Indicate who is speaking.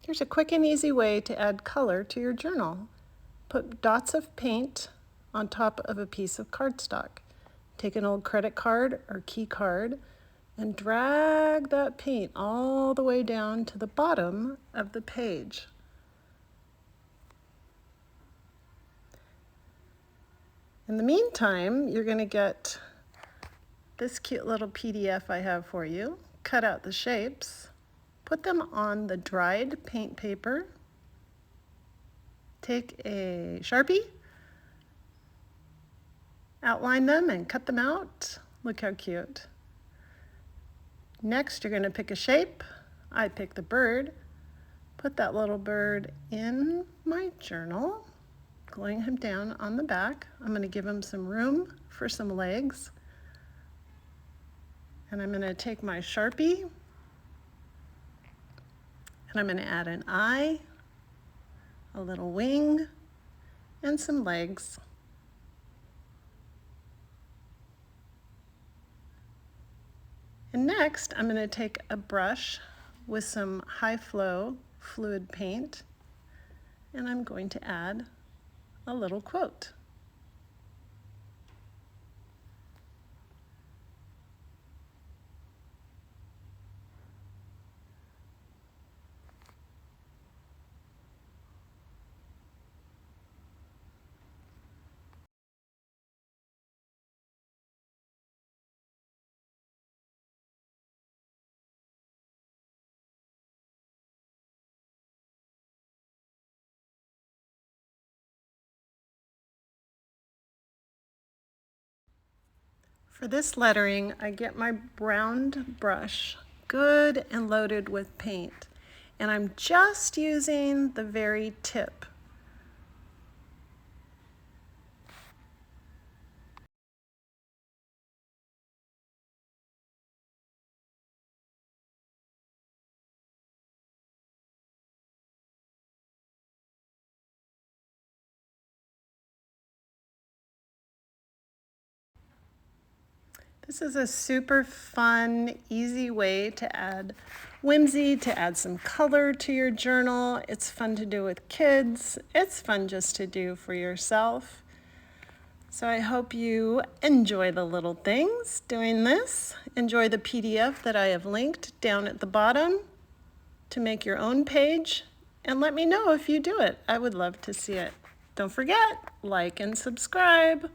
Speaker 1: Here's a quick and easy way to add color to your journal. Put dots of paint on top of a piece of cardstock. Take an old credit card or key card and drag that paint all the way down to the bottom of the page. In the meantime, you're going to get this cute little PDF I have for you. Cut out the shapes, put them on the dried paint paper. Take a Sharpie, outline them and cut them out. Look how cute. Next, you're going to pick a shape. I picked the bird. Put that little bird in my journal, gluing him down on the back. I'm going to give him some room for some legs. And I'm going to take my Sharpie and I'm going to add an eye, a little wing, and some legs. And next, I'm going to take a brush with some high flow fluid paint, and I'm going to add a little quote. For this lettering, I get my round brush, good and loaded with paint, and I'm just using the very tip. This is a super fun, easy way to add whimsy, to add some color to your journal. It's fun to do with kids. It's fun just to do for yourself. So I hope you enjoy the little things doing this. Enjoy the PDF that I have linked down at the bottom to make your own page. And let me know if you do it. I would love to see it. Don't forget, like and subscribe.